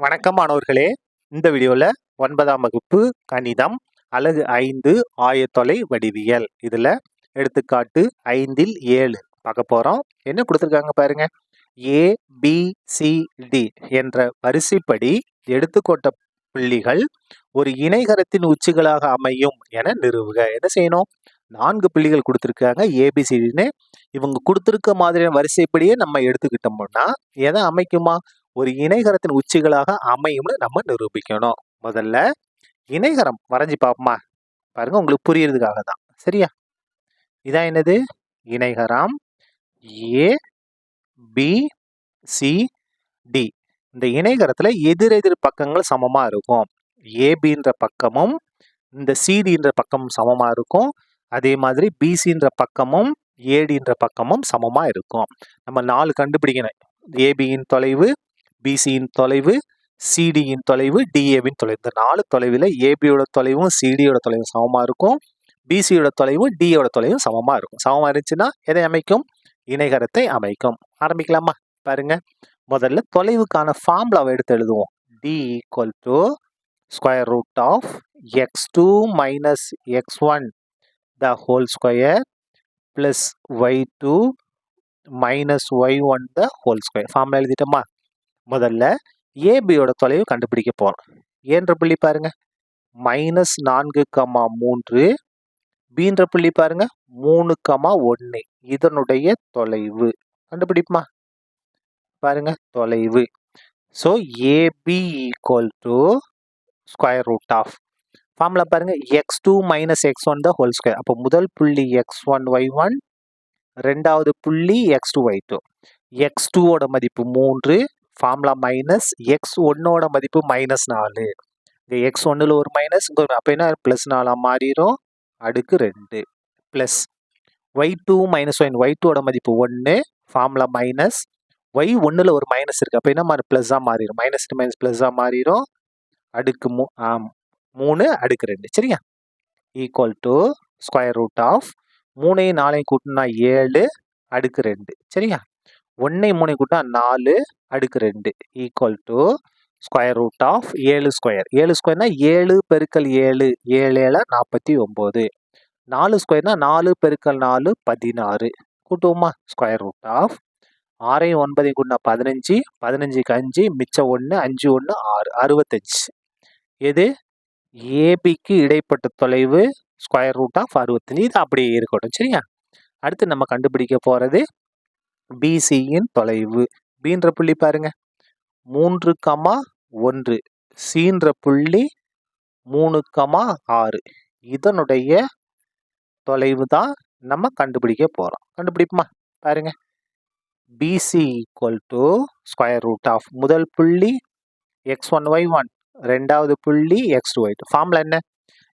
வணக்கம் மாணவர்களே. இந்த வீடியோல 9ஆம் வகுப்பு கணிதம் அலகு 5 ஆயத்தொலை வடிவியல் இதுல எடுத்துக்காட்டு 5இல் 7 பார்க்க போறோம். என்ன கொடுத்திருக்காங்க பாருங்க. ABCD என்ற வரிசைப்படி எடுத்துக்கொண்ட புள்ளிகள் ஒரு இணைகரத்தின் உச்சிகளாக அமையும் என நிறுவுக. என்ன செய்யணும்? 4 புள்ளிகள் கொடுத்திருக்காங்க ABCDன்னு. இவங்க கொடுத்திருக்க மாதிரியான வரிசைப்படியே நம்ம எடுத்துக்கிட்டோம்னா எதை அமைக்குமா? ஒரு இணைகரத்தின் உச்சிகளாக அமையும்னு நம்ம நிரூபிக்கணும். முதல்ல இணைகரம் வரைஞ்சி பார்ப்போமா? பாருங்க, உங்களுக்கு புரியறதுக்காக தான். சரியா? இதான் என்னது? இணைகரம் ABCD. இந்த இணைகரத்துல எதிரெதிர் பக்கங்கள் சமமா இருக்கும். ஏபின்ற பக்கமும் இந்த சிடின்ற பக்கமும் சமமா இருக்கும். அதே மாதிரி பிசின்ற பக்கமும் ஏடின்ற பக்கமும் சமமா இருக்கும். நம்ம 4 கண்டுபிடிக்கணும். ஏபியின் தொலைவு, பிசியின் தொலைவு, சிடியின் தொலைவு, டிஏவின் தொலைவு. இந்த 4 தொலைவில் ஏபியோட தொலைவும் சிடியோட தொலைவும் சமமா இருக்கும். பிசியோட தொலைவும் டியோட தொலைவும் சமமா இருக்கும். சமமா இருந்துச்சுன்னா எதை அமைக்கும்? இணைகரத்தை அமைக்கும். ஆரம்பிக்கலாமா? பாருங்க, முதல்ல தொலைவுக்கான ஃபார்முலாவை எடுத்து எழுதுவோம். D equal to square root of x2 minus x1 the whole square plus y2 minus y1 the whole square. Formula எழுதிட்டோமா? முதல்ல ஏபியோட தொலைவு கண்டுபிடிக்க போறோம். ஏன்ற புள்ளி பாருங்க -4,3. பீன்ற புள்ளி பாருங்க 3,1. இதனுடைய தொலைவு கண்டுபிடிப்போமா? பாருங்க, தொலைவு. So AB equal to square root of formula பாருங்க x2 minus x1 the whole square. அப்போ முதல் புள்ளி x1 y1, ரெண்டாவது புள்ளி x2 y2. x2 ஓட மதிப்பு 3, ஃபார்முலா மைனஸ் x1ஓட மதிப்பு -4. இங்கே x1ல ஒரு மைனஸ், அப்போ என்ன ப்ளஸ் 4 மாறிடும். அடுக்கு 2 ப்ளஸ் y2 மைனஸ் y2ஓட மதிப்பு 1, ஃபார்முலா மைனஸ் y1ல ஒரு மைனஸ் இருக்கு. அப்போ என்ன மாறி ப்ளஸ்ஸாக மாறிடும். மைனஸ் மைனஸ் ப்ளஸ்ஸாக மாறிடும். அடுக்கு 3 அடுக்கு 2. சரியா? Equal to square root of 3 4 கூட்டினா 7 அடுக்கு 2. சரியா? 1 3 கூட்டினா 4 அடுக்கு 2 equal to square root of 7 square. 7 ஸ்கொயர்னா 7 பெருக்கல் 7, 7 7 49. 4 ஸ்கொயர்னா 4 பெருக்கல் 4 16. கூட்டுவோமா? ஸ்கொயர் ரூட் ஆஃப் 6 9 கூட்டினா 15, 15க்கு 5 மிச்சம் 1, 5 1 6, 65. எது? ஏபிக்கு இடைப்பட்ட தொலைவு ஸ்கொயர் ரூட் ஆஃப் 65. இது அப்படியே இருக்கட்டும். சரியா? அடுத்து நம்ம கண்டுபிடிக்க போறது பிசியின் தொலைவு. பீன்ற புள்ளி பாருங்க 3,1. சீன்ற புள்ளி 3,6. இதனுடைய தொலைவு தான் நம்ம கண்டுபிடிக்க போறோம். கண்டுபிடிப்போமா? பாருங்க, BC equal to square root of முதல் புள்ளி x1 y1, ரெண்டாவது புள்ளி x2 y2. ஃபார்முலா என்ன?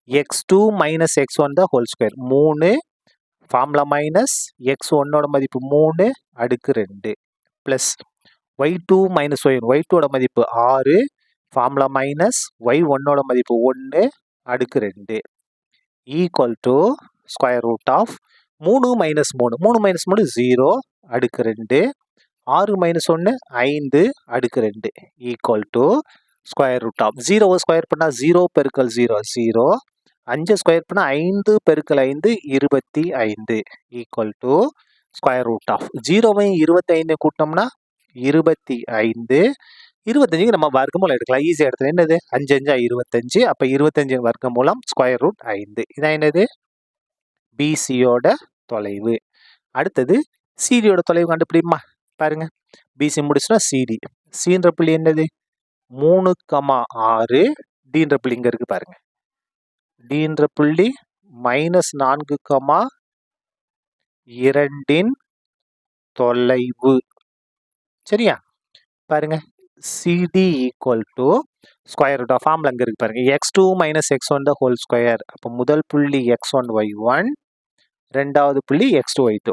x2 minus x1 the whole square 3, formula minus x1ஓட மதிப்பு 3 அடுக்கு 2 பிளஸ் y2 மைனஸ் y1, y2ஓட மதிப்பு 6, ஃபார்முலா மைனஸ் y1ஓட மதிப்பு 1 அடுக்கு 2 equal to square root of 3 minus 3, 3 minus 3 0 அடுக்கு 2, 6 மைனஸ் 1 5 அடுக்கு 2 equal to square root of 0 square பண்ணால் 0 பெருக்கல் 0 0, 5 ஸ்கொயர் பண்ணால் 5 பெருக்கல் 5 25 equal to square root of 0வையும் 25 கூட்டினோம்னா 25. 25க்கு நம்ம வர்க்கமூலம் எடுக்கலாம். ஈஸியாக எடுத்துக்கலாம். என்னது? 5 5 25. அப்போ 25 வர்க்கமூலம் ஸ்கொயர் ரூட் 5. இதான் என்னது? பிசியோட தொலைவு. அடுத்தது சிடியோட தொலைவு கண்டுபிடிமா? பாருங்க, பிசி முடிச்சுனா சிடி. சின்ற புள்ளி என்னது? 3,6. டின்ற புள்ளி இங்கே இருக்கு பாருங்க. டின்ற புள்ளி -4,2 தொலைவு. சரியா? பாருங்க, CD equal to square root of formula அங்கே இருக்கு பாருங்க x2 minus x1 the whole square. அப்போ முதல் புள்ளி x1 y1, ரெண்டாவது புள்ளி x2 y2.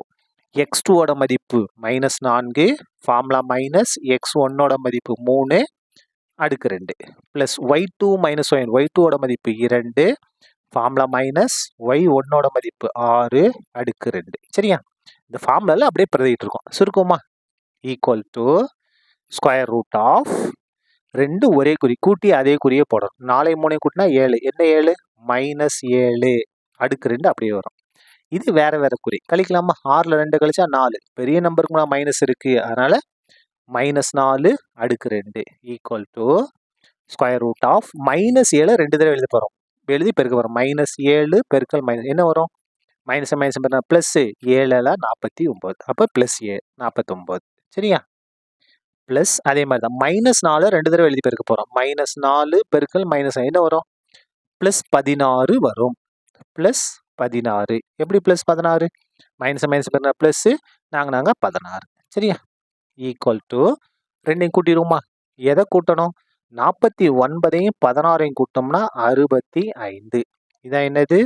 x2ஓட மதிப்பு -4, ஃபார்முலா மைனஸ் x1ஓட மதிப்பு 3 அடுக்கு 2 பிளஸ் y2 மைனஸ் y1, y2ஓட மதிப்பு 2, ஃபார்முலா மைனஸ் y1ஓட மதிப்பு 6 அடுக்கு 2. சரியா? இந்த ஃபார்முலாவில் அப்படியே பிரதிட்டு இருக்கோம். சுருக்கமா equal to square root of 2 ஒரே குறி. கூட்டி அதே குறியே போடணும். 4 3 கூட்டினா 7. என்ன 7? -7 அடுக்கு 2 அப்படியே வரும். இது வேற வேற குறி. கழிக்கலாமா? 6ல 2 கழிச்சா 4. பெரிய நம்பருக்கு முன்னாடி மைனஸ் இருக்கு. அதனால -4 அடுக்கு 2 equal to square root of -7 2 தடவை எழுத போறோம். எழுதி பெருக்க போறோம். -7 பெருக்கல் மைனஸ் என்ன வரும்? Minus minus plus 7 49. அப்ப பிளஸ் 49. சரியா? பிளஸ் அதே மாதிரி தான் -4 2 தடவை எழுதி பெருக்க போறோம். -4 பெருக்கல் மைனஸ் என்ன வரும்? பிளஸ் 16 வரும். பிளஸ் 16. எப்படி பிளஸ் 16? மைனஸ் மைனஸ் பிளஸ் நாங்க 16. சரியா? Equal to 2 கூட்டிடுவோமா? எதை கூட்டணும்? 49ஐயும் 16ஐயும் கூட்டோம்னா 65. இதான் என்னது?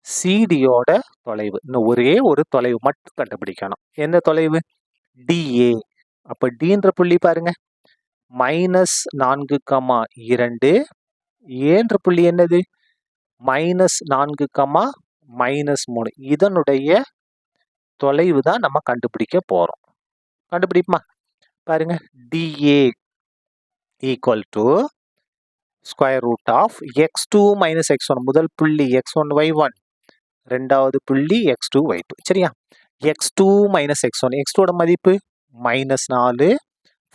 சிடியோட தொலைவு. இன்னும் ஒரே ஒரு தொலைவு மட்டும் கண்டுபிடிக்கணும். என்ன தொலைவு? டிஏ. அப்ப டின்ற புள்ளி பாருங்க. -4,2 ஏன்ற புள்ளி என்னது? -4, -3. இதனுடைய தொலைவு தான் நம்ம கண்டுபிடிக்க போறோம். கண்டுபிடிப்போமா? பாருங்க. DA equal to square root of x2 - x1. முதல் புள்ளி x1 y1, ரெண்டாவது புள்ளி x2 y2. சரியா? x2 - x1. x2 ஓட மதிப்பு -4.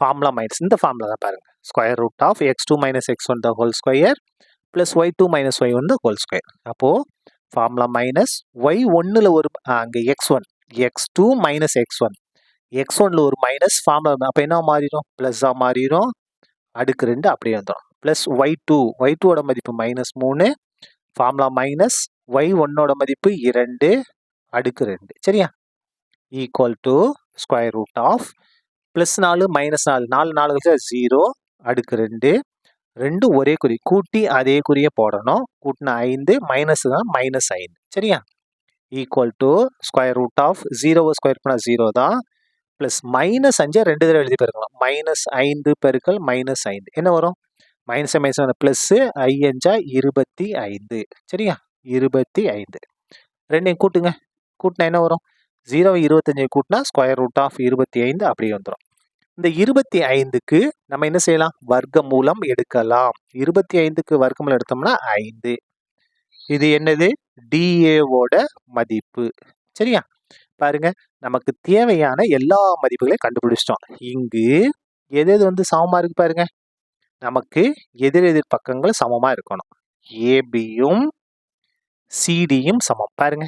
Formula minus. இந்த ஃபார்முலா தான் பாருங்க. Square root of x2 - x1 the whole square plus y2 - y1 the whole square. அப்போ ஃபார்முலா மைனஸ் y1ல ஒரு அங்க x1 x2 - x1 x1ல ஒரு மைனஸ் ஃபார்முலா. அப்ப என்ன மாறிடும்? பிளஸ்ஸா மாறிடும். அடுக்கு 2 அப்படியே வந்துடும். பிளஸ் y2 ஓட மதிப்பு -3. ஃபார்முலா மைனஸ் y1 ஓட மதிப்பு 2 அடுக்கு 2. சரியா? Equal to square root of plus 4 -4 4 கழிச்சா 0 அடுக்கு 2. 2 ஒரே குறி. கூட்டி அதே குறியை போடணும். கூட்டினா 5 மைனஸ் தான் -5. சரியா? Equal to square root of 0 square பண்ணா 0 தான். பிளஸ் -5 2 தடவை எழுதி பெருக்கலாம். -5 பெருக்கல் -5 என்ன வரும்? Minus minus plus 5 25. சரியா? 25. 2 கூட்டுங்க. கூட்டினா என்ன வரும்? 0 25 கூட்டினா ஸ்கொயர் ரூட் ஆஃப் 25 அப்படியே வந்துடும். இந்த 25க்கு நம்ம என்ன செய்யலாம்? வர்க்க மூலம் எடுக்கலாம். 25க்கு வர்க்க மூலம் எடுத்தோம்னா 5. இது என்னது? டிஏவோட மதிப்பு. சரியா? பாருங்க, நமக்கு தேவையான எல்லா மதிப்புகளையும் கண்டுபிடிச்சிட்டோம். இங்கு எது வந்து சமமா இருக்கு பாருங்க. நமக்கு எதிர் பக்கங்கள் சமமா இருக்கணும். ஏபியும் சிடியும் சமம். பாருங்க,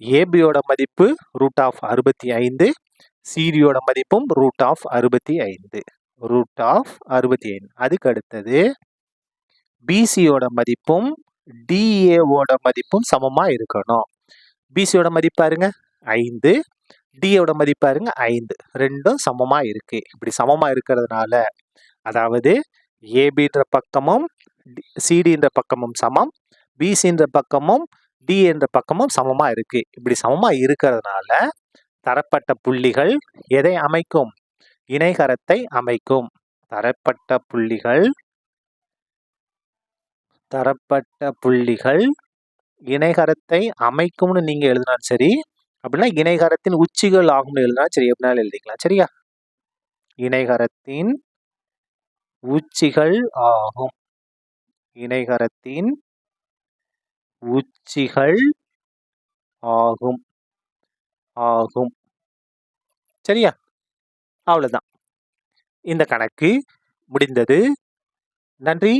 ஏபியோட மதிப்பு ரூட் ஆஃப் 65, சிடியோட மதிப்பும் ரூட் ஆஃப் 65. Root of 65. அதுக்கு அடுத்தது பிசியோட மதிப்பும் டிஏவோட மதிப்பும் சமமா இருக்கணும். பிசியோட மதிப்பு பாருங்க 5, டிஏவோட மதிப்பு பாருங்க 5. ரெண்டும் சமமா இருக்கு. இப்படி சமமா இருக்கிறதுனால, அதாவது ஏபின்ற பக்கமும் சிடின்ற பக்கமும் சமம், பிசின்ற பக்கமும் டி என்ற பக்கமும் சமமா இருக்கு. இப்படி சமமா இருக்கிறதுனால தரப்பட்ட புள்ளிகள் எதை அமைக்கும்? இணைகரத்தை அமைக்கும். தரப்பட்ட புள்ளிகள் இணைகரத்தை அமைக்கும்னு நீங்க எழுதினாலும் சரி, அப்படின்னா இணைகரத்தின் உச்சிகள் ஆகும்னு எழுதினாலும் சரி, எப்படினாலும் எழுதிக்கலாம். சரியா? இணைகரத்தின் உச்சிகள் ஆகும். இணைகரத்தின் உச்சிகள் ஆகும். சரியா? அவ்வளவுதான். இந்த கணக்கு முடிந்தது. நன்றி.